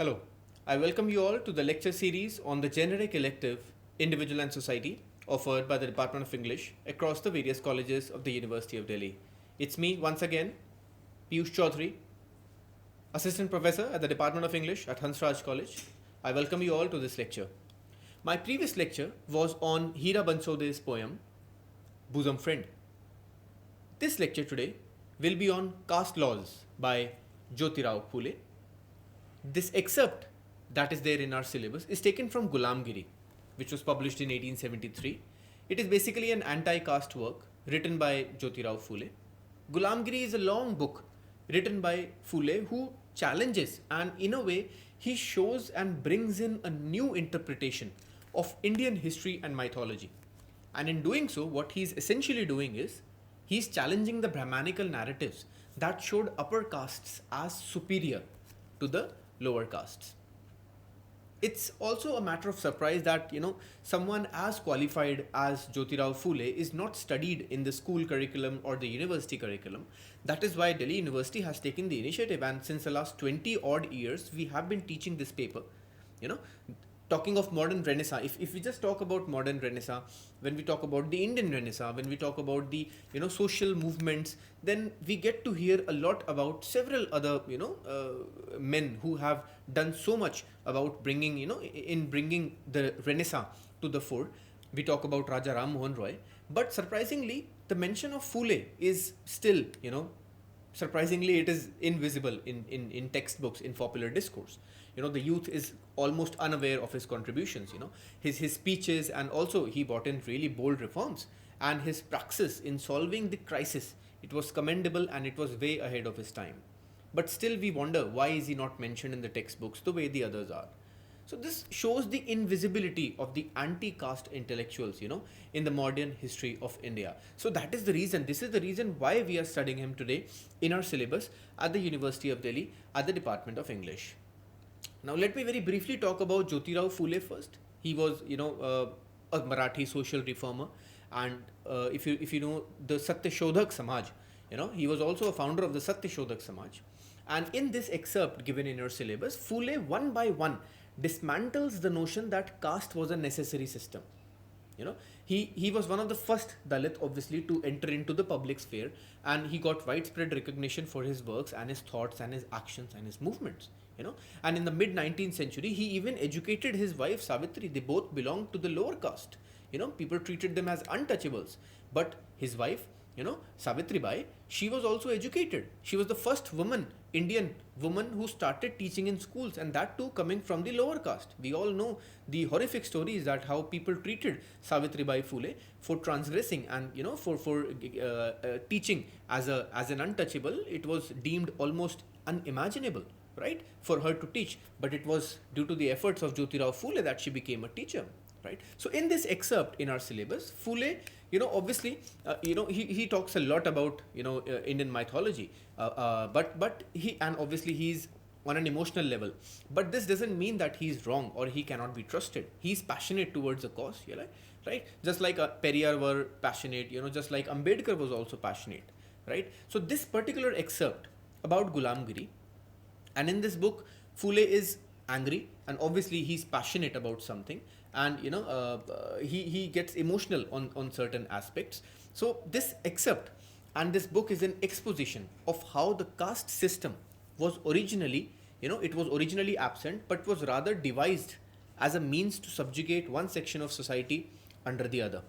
Hello, I welcome you all to the lecture series on the generic elective Individual and Society offered by the Department of English across the various colleges of the University of Delhi. It's me once again, Piyush Chaudhary, Assistant Professor at the Department of English at Hansraj College. I welcome you all to this lecture. My previous lecture was on Hira Bansode's poem, Bosom Friend. This lecture today will be on Caste Laws by Jotirao Phule. This excerpt that is there in our syllabus is taken from Gulamgiri, which was published in 1873. It is basically an anti-caste work written by Jotirao Phule. Gulamgiri is a long book written by Phule who challenges and in a way he shows and brings in a new interpretation of Indian history and mythology. And in doing so, what he's essentially doing is he's challenging the Brahminical narratives that showed upper castes as superior to the lower castes. It's also a matter of surprise that someone as qualified as Jotirao Phule is not studied in the school curriculum or the university curriculum. That is why Delhi University has taken the initiative, and since the last 20 odd years we have been teaching this paper. You know, talking of modern Renaissance, if we just talk about modern Renaissance, when we talk about the Indian Renaissance, when we talk about the social movements, then we get to hear a lot about several other men who have done so much about bringing bringing the Renaissance to the fore. We talk about Raja Ram Mohan Roy, but surprisingly the mention of Phule is still surprisingly it is invisible in textbooks, in popular discourse. The youth is almost unaware of his contributions, his speeches, and also he brought in really bold reforms, and his praxis in solving the crisis, it was commendable and it was way ahead of his time. But still we wonder, why is he not mentioned in the textbooks the way the others are? So this shows the invisibility of the anti-caste intellectuals, in the modern history of India. So that is the reason, this is the reason why we are studying him today in our syllabus at the University of Delhi at the Department of English. Now let me very briefly talk about Jotirao Phule first. He was, a Marathi social reformer, and if you know the Satya Shodhak Samaj, he was also a founder of the Satya Shodhak Samaj. And in this excerpt given in your syllabus, Phule one by one dismantles the notion that caste was a necessary system. He was one of the first Dalit, obviously, to enter into the public sphere, and he got widespread recognition for his works and his thoughts and his actions and his movements. And in the mid 19th century, he even educated his wife Savitri. They both belonged to the lower caste. People treated them as untouchables, but his wife, Savitri Bai, she was also educated. She was the first woman, Indian woman, who started teaching in schools, and that too coming from the lower caste. We all know the horrific stories that how people treated Savitri Bai Phule for transgressing and for teaching as an untouchable. It was deemed almost unimaginable, right, for her to teach, but it was due to the efforts of Jotirao Phule that she became a teacher, right? So in this excerpt in our syllabus, Phule, obviously, he talks a lot about Indian mythology, but and obviously he's on an emotional level, but this doesn't mean that he's wrong or he cannot be trusted. He's passionate towards a cause, right? Just like Periyar were passionate, just like Ambedkar was also passionate, right? So this particular excerpt about Gulamgiri, and in this book, Phule is angry, and obviously he's passionate about something, and he gets emotional on certain aspects. So this excerpt and this book is an exposition of how the caste system was originally, it was originally absent, but was rather devised as a means to subjugate one section of society under the other,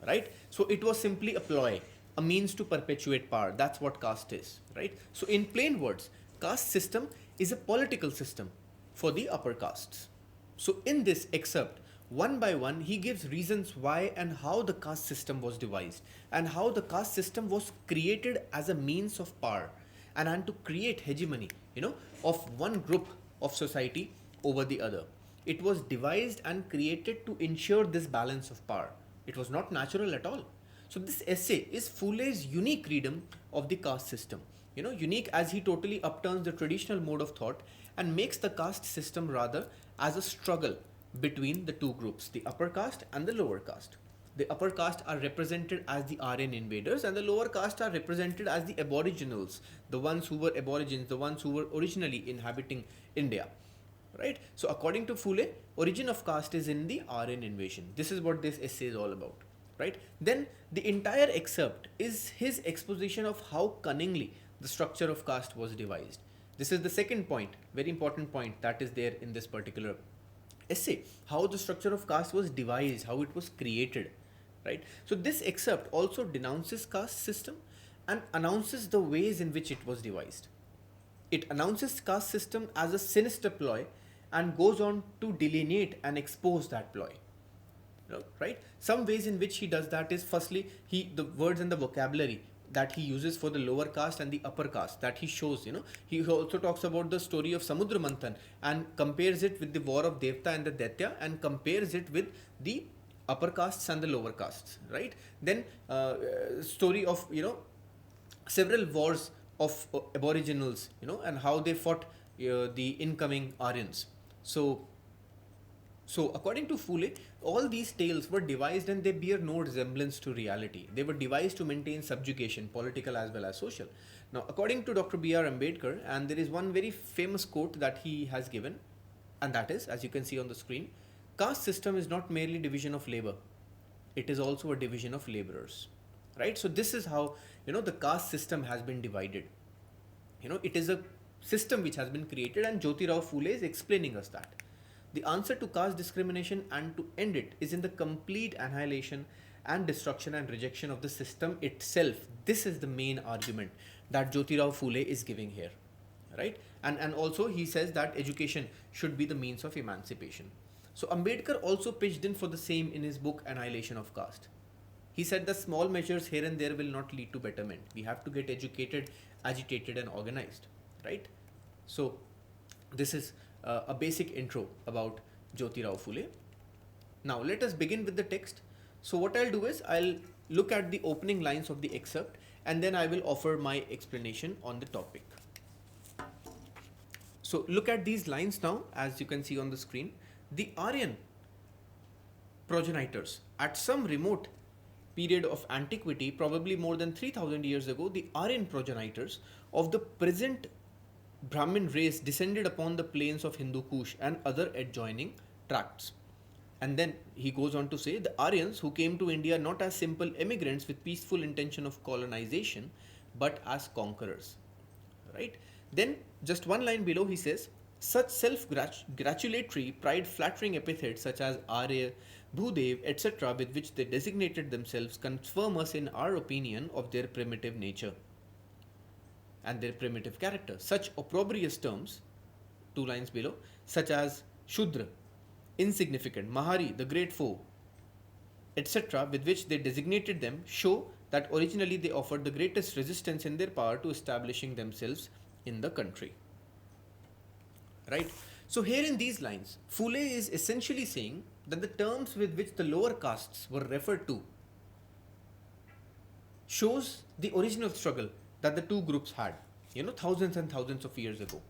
right? So it was simply a ploy, a means to perpetuate power. That's what caste is, right? So in plain words, caste system is a political system for the upper castes. So in this excerpt, one by one, he gives reasons why and how the caste system was devised, and how the caste system was created as a means of power, and to create hegemony, of one group of society over the other. It was devised and created to ensure this balance of power. It was not natural at all. So this essay is Phule's unique freedom of the caste system. Unique as he totally upturns the traditional mode of thought and makes the caste system rather as a struggle between the two groups, the upper caste and the lower caste. The upper caste are represented as the Aryan invaders, and the lower caste are represented as the aboriginals, the ones who were aborigines, the ones who were originally inhabiting India. right? So according to Phule, origin of caste is in the Aryan invasion. This is what this essay is all about, right? Then the entire excerpt is his exposition of how cunningly the structure of caste was devised. This is the second point, very important point that is there in this particular essay, how the structure of caste was devised, how it was created, right? So this excerpt also denounces caste system and announces the ways in which it was devised. It announces caste system as a sinister ploy and goes on to delineate and expose that ploy. Right? Some ways in which he does that is, firstly, the words and the vocabulary that he uses for the lower caste and the upper caste that he shows. He also talks about the story of Samudra Manthan and compares it with the war of Devta and the Daitya and compares it with the upper castes and the lower castes, right? Then story of several wars of aboriginals, and how they fought the incoming Aryans. So according to Phule, all these tales were devised and they bear no resemblance to reality. They were devised to maintain subjugation, political as well as social. Now, according to Dr. B.R. Ambedkar, and there is one very famous quote that he has given, and that is, as you can see on the screen, caste system is not merely division of labor, it is also a division of laborers. Right? So this is how the caste system has been divided. It is a system which has been created, and Jotirao Phule is explaining us that. The answer to caste discrimination and to end it is in the complete annihilation and destruction and rejection of the system itself. This is the main argument that Jotirao Phule is giving here, right? And also he says that education should be the means of emancipation. So Ambedkar also pitched in for the same in his book Annihilation of Caste. He said the small measures here and there will not lead to betterment. We have to get educated, agitated and organized, right? So this is a basic intro about Jotirao Phule. Now let us begin with the text. So what I'll do is I'll look at the opening lines of the excerpt and then I will offer my explanation on the topic. So look at these lines now, as you can see on the screen. The Aryan progenitors at some remote period of antiquity, probably more than 3000 years ago, the Aryan progenitors of the present Brahmin race descended upon the plains of Hindu Kush and other adjoining tracts. And then he goes on to say the Aryans who came to India not as simple immigrants with peaceful intention of colonization, but as conquerors. Right? Then just one line below he says, such self-gratulatory, pride-flattering epithets such as Arya, Bhudev, etc. with which they designated themselves confirm us in our opinion of their primitive nature and their primitive character. Such opprobrious terms, 2 lines below, such as Shudra, insignificant, Mahari, the great foe, etc., with which they designated them, show that originally they offered the greatest resistance in their power to establishing themselves in the country. Right? So here in these lines, Phule is essentially saying that the terms with which the lower castes were referred to shows the original struggle that the two groups had, thousands and thousands of years ago.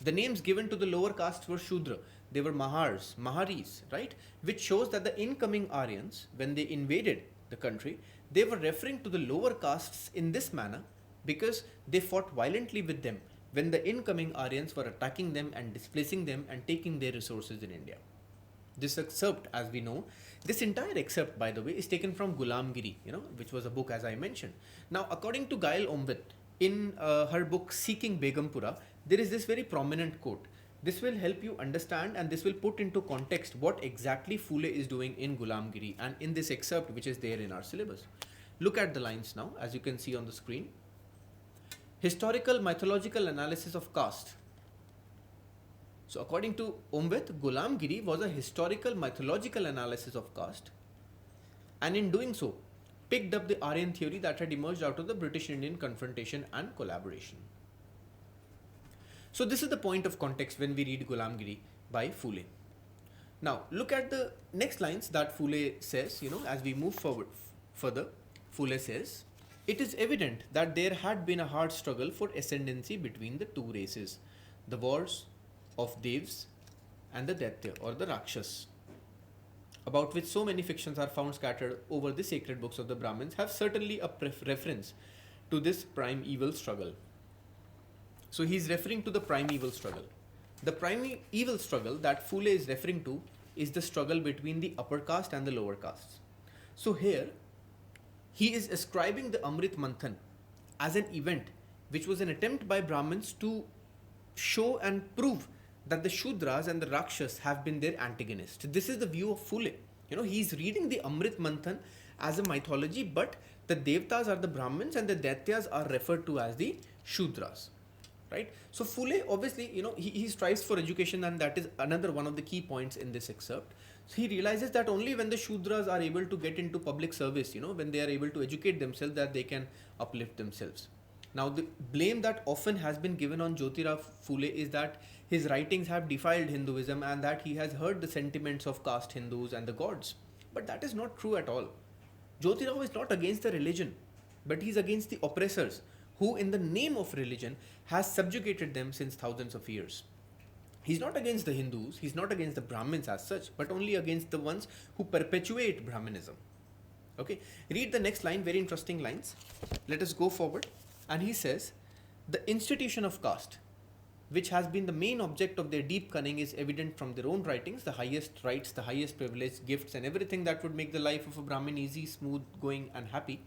The names given to the lower castes were Shudra, they were Mahars, Maharis, right? Which shows that the incoming Aryans, when they invaded the country, they were referring to the lower castes in this manner because they fought violently with them when the incoming Aryans were attacking them and displacing them and taking their resources in India. This excerpt, as we know, this entire excerpt, by the way, is taken from Gulamgiri, which was a book as I mentioned. Now, according to Gail Omvit, in her book Seeking Begumpura, there is this very prominent quote. This will help you understand and this will put into context what exactly Phule is doing in Gulamgiri and in this excerpt which is there in our syllabus. Look at the lines now, as you can see on the screen. Historical mythological analysis of caste. So according to Omvit, Gulamgiri was a historical mythological analysis of caste, and in doing so picked up the Aryan theory that had emerged out of the British-Indian confrontation and collaboration. So this is the point of context when we read Gulamgiri by Phule. Now look at the next lines that Phule says, as we move forward further. Phule says, it is evident that there had been a hard struggle for ascendancy between the two races, the wars of Devs and the Daitya or the Rakshas, about which so many fictions are found scattered over the sacred books of the Brahmins, have certainly a reference to this primeval struggle. So he is referring to the primeval struggle. The primeval struggle that Phule is referring to is the struggle between the upper caste and the lower castes. So here, he is ascribing the Amrit Manthan as an event which was an attempt by Brahmins to show and prove that the Shudras and the Rakshas have been their antagonists. This is the view of Phule. He's reading the Amrit Manthan as a mythology, but the Devtas are the Brahmins and the Daityas are referred to as the Shudras. Right? So Phule, obviously, he strives for education, and that is another one of the key points in this excerpt. So he realizes that only when the Shudras are able to get into public service, when they are able to educate themselves, that they can uplift themselves. Now, the blame that often has been given on Jotirao Phule is that his writings have defiled Hinduism and that he has hurt the sentiments of caste Hindus and the gods. But that is not true at all. Jotirao is not against the religion, but he is against the oppressors who, in the name of religion, has subjugated them since thousands of years. He's not against the Hindus, he's not against the Brahmins as such, but only against the ones who perpetuate Brahmanism. Okay, read the next line, very interesting lines. Let us go forward. And he says, the institution of caste, which has been the main object of their deep cunning, is evident from their own writings, the highest rights, the highest privilege, gifts, and everything that would make the life of a Brahmin easy, smooth, going, and happy,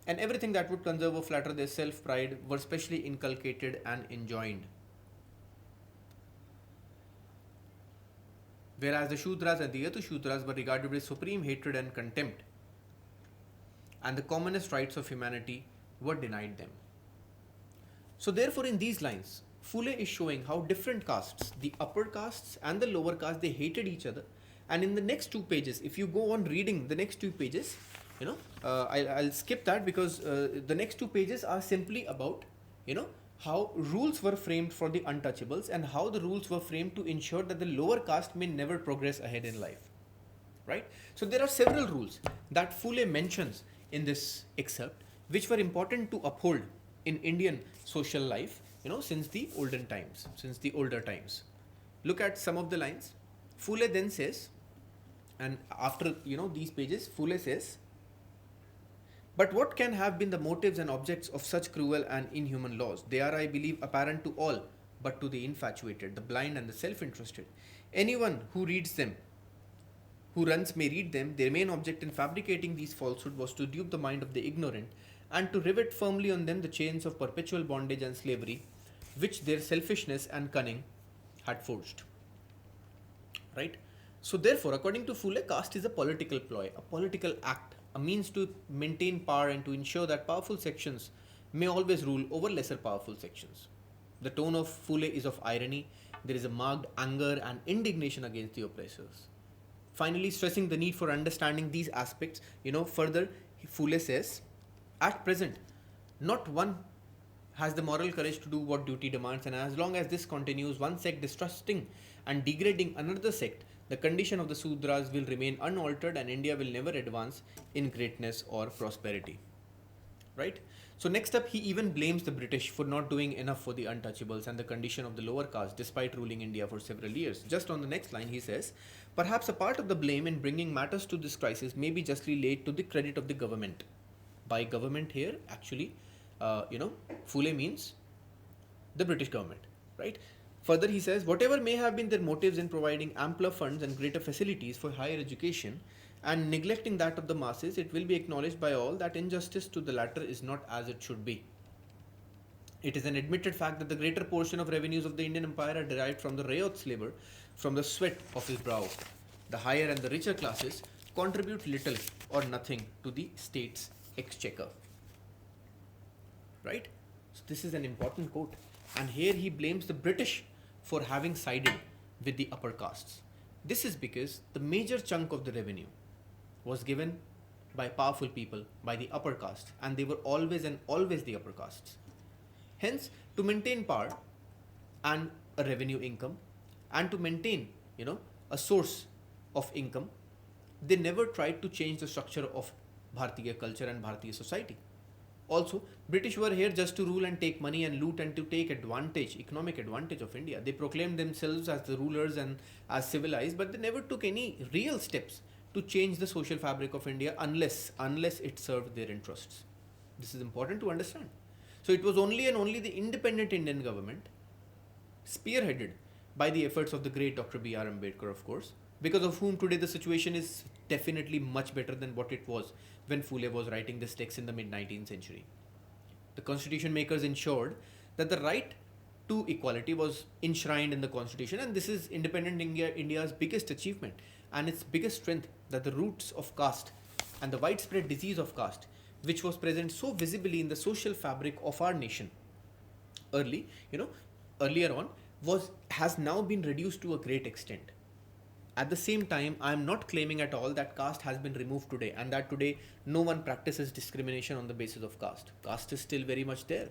and everything that would conserve or flatter their self-pride were specially inculcated and enjoined. Whereas the Shudras and the other Shudras were regarded with supreme hatred and contempt, and the commonest rights of humanity were denied them. So therefore, in these lines, Phule is showing how different castes, the upper castes and the lower castes, they hated each other. And in the next 2 pages, if you go on reading the next 2 pages, I'll skip that because the next 2 pages are simply about, how rules were framed for the untouchables and how the rules were framed to ensure that the lower caste may never progress ahead in life. Right? So there are several rules that Phule mentions in this excerpt, which were important to uphold in Indian social life, since the olden times, since the older times. Look at some of the lines. Phule then says, and after, these pages, Phule says, but what can have been the motives and objects of such cruel and inhuman laws? They are, I believe, apparent to all, but to the infatuated, the blind and the self-interested. Anyone who reads them, who runs may read them. Their main object in fabricating these falsehoods was to dupe the mind of the ignorant and to rivet firmly on them the chains of perpetual bondage and slavery, which their selfishness and cunning had forged. Right? So therefore, according to Phule, caste is a political ploy, a political act, a means to maintain power and to ensure that powerful sections may always rule over lesser powerful sections. The tone of Phule is of irony. There is a marked anger and indignation against the oppressors. Finally, stressing the need for understanding these aspects, further, Phule says, at present, not one has the moral courage to do what duty demands, and as long as this continues, one sect distrusting and degrading another sect, the condition of the Sudras will remain unaltered and India will never advance in greatness or prosperity. Right? So next up, he even blames the British for not doing enough for the untouchables and the condition of the lower caste despite ruling India for several years. Just on the next line, he says, perhaps a part of the blame in bringing matters to this crisis may be justly laid to the credit of the government. By government here, actually, Phule means the British government, right? Further, he says, whatever may have been their motives in providing ampler funds and greater facilities for higher education and neglecting that of the masses, it will be acknowledged by all that injustice to the latter is not as it should be. It is an admitted fact that the greater portion of revenues of the Indian Empire are derived from the Rayot's labor, from the sweat of his brow. The higher and the richer classes contribute little or nothing to the state's exchequer. Right? So this is an important quote. And here he blames the British for having sided with the upper castes. This is because the major chunk of the revenue was given by powerful people, by the upper caste, and they were always the upper castes. Hence, to maintain power and a revenue income, and to maintain, a source of income, they never tried to change the structure of Bharatiya culture and Bharatiya society. Also, British were here just to rule and take money and loot and to take economic advantage of India. They proclaimed themselves as the rulers and as civilized, but they never took any real steps to change the social fabric of India unless it served their interests. This is important to understand. So it was only and only the independent Indian government, spearheaded by the efforts of the great Dr. B.R. Ambedkar, of course, because of whom today the situation is definitely much better than what it was when Phule was writing this text in the mid 19th century. The constitution makers ensured that the right to equality was enshrined in the constitution, and this is independent India's biggest achievement and its biggest strength, that the roots of caste and the widespread disease of caste, which was present so visibly in the social fabric of our nation earlier on, has now been reduced to a great extent. At the same time, I am not claiming at all that caste has been removed today and that today no one practices discrimination on the basis of caste. Caste is still very much there.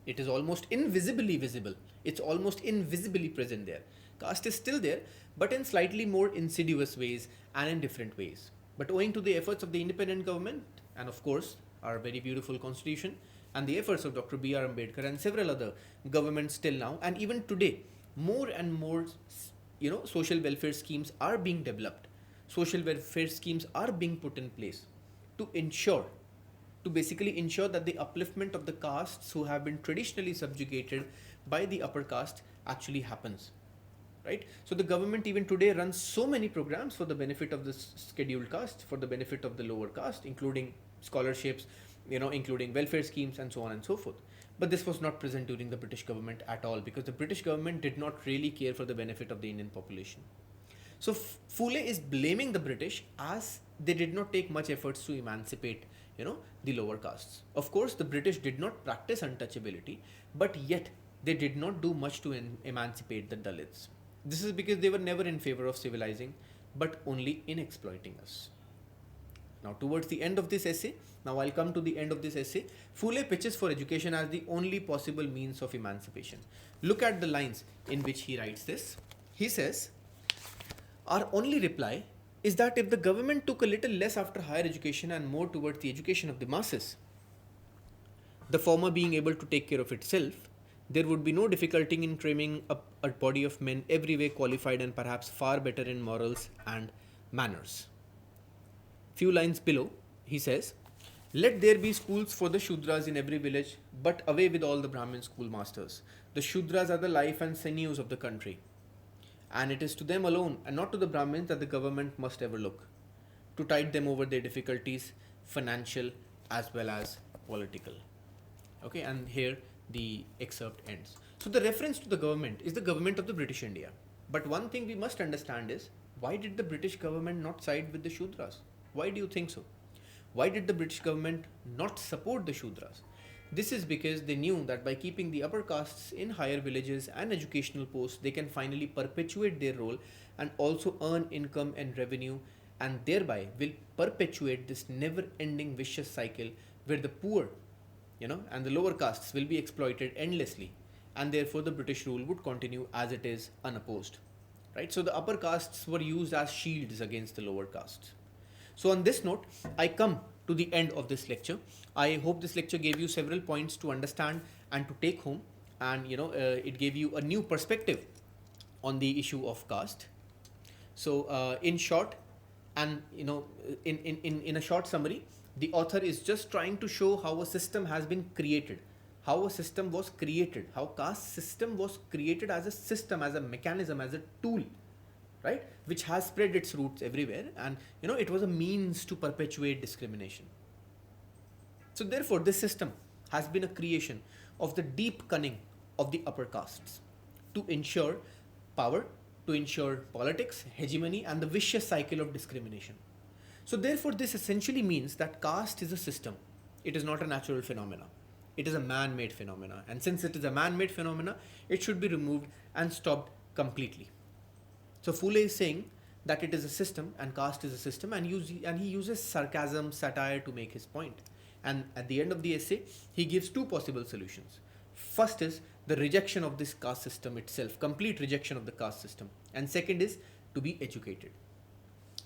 It is almost invisibly visible. It's almost invisibly present there. Caste is still there, but in slightly more insidious ways and in different ways. But owing to the efforts of the independent government and of course our very beautiful constitution and the efforts of Dr. B.R. Ambedkar and several other governments till now, and even today, more and more social welfare schemes are being developed. Social welfare schemes are being put in place to basically ensure that the upliftment of the castes who have been traditionally subjugated by the upper caste actually happens. Right? So the government even today runs so many programs for the benefit of the scheduled caste, for the benefit of the lower caste, including scholarships, including welfare schemes and so on and so forth. But this was not present during the British government at all, because the British government did not really care for the benefit of the Indian population. So Phule is blaming the British as they did not take much efforts to emancipate, the lower castes. Of course, the British did not practice untouchability, but yet they did not do much to emancipate the Dalits. This is because they were never in favor of civilizing, but only in exploiting us. Now, towards the end of this essay, I'll come to the end of this essay. Phule pitches for education as the only possible means of emancipation. Look at the lines in which he writes this. He says, "Our only reply is that if the government took a little less after higher education and more towards the education of the masses, the former being able to take care of itself, there would be no difficulty in training up a body of men every way qualified and perhaps far better in morals and manners." Few lines below, he says, "Let there be schools for the Shudras in every village, but away with all the Brahmin schoolmasters. The Shudras are the life and sinews of the country, and it is to them alone and not to the Brahmins that the government must ever look, to tide them over their difficulties, financial as well as political." Okay, and here the excerpt ends. So the reference to the government is the government of the British India. But one thing we must understand is, why did the British government not side with the Shudras? Why do you think so? Why did the British government not support the Shudras? This is because they knew that by keeping the upper castes in higher villages and educational posts, they can finally perpetuate their role and also earn income and revenue, and thereby will perpetuate this never-ending vicious cycle where the poor, and the lower castes will be exploited endlessly, and therefore the British rule would continue as it is, unopposed. Right? So the upper castes were used as shields against the lower castes. So on this note, I come to the end of this lecture. I hope this lecture gave you several points to understand and to take home, and it gave you a new perspective on the issue of caste. So in short, and in a short summary, the author is just trying to show how a system has been created, how a system was created, how caste system was created as a system, as a mechanism, as a tool, right, which has spread its roots everywhere, and it was a means to perpetuate discrimination. So therefore this system has been a creation of the deep cunning of the upper castes to ensure power, to ensure politics, hegemony, and the vicious cycle of discrimination. So therefore this essentially means that caste is a system. It is not a natural phenomena. It is a man-made phenomena, and since it is a man-made phenomena, it should be removed and stopped completely. So Phule is saying that it is a system and caste is a system, and he uses sarcasm, satire to make his point. And at the end of the essay, he gives two possible solutions. First is the rejection of this caste system itself, complete rejection of the caste system. And second is to be educated.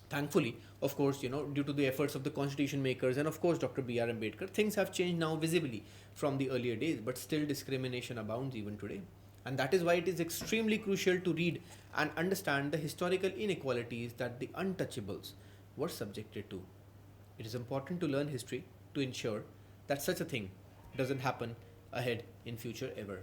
Thankfully, of course, due to the efforts of the constitution makers and of course Dr. B.R. Ambedkar, things have changed now visibly from the earlier days, but still discrimination abounds even today. And that is why it is extremely crucial to read and understand the historical inequalities that the untouchables were subjected to. It is important to learn history to ensure that such a thing doesn't happen ahead in future ever.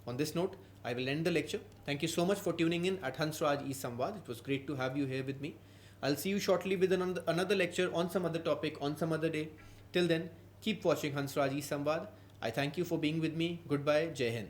On this note, I will end the lecture. Thank you so much for tuning in at Hansraj e-Samvaad. It was great to have you here with me. I'll see you shortly with another lecture on some other topic on some other day. Till then, keep watching Hansraj e-Samvaad. I thank you for being with me. Goodbye. Jai Hind.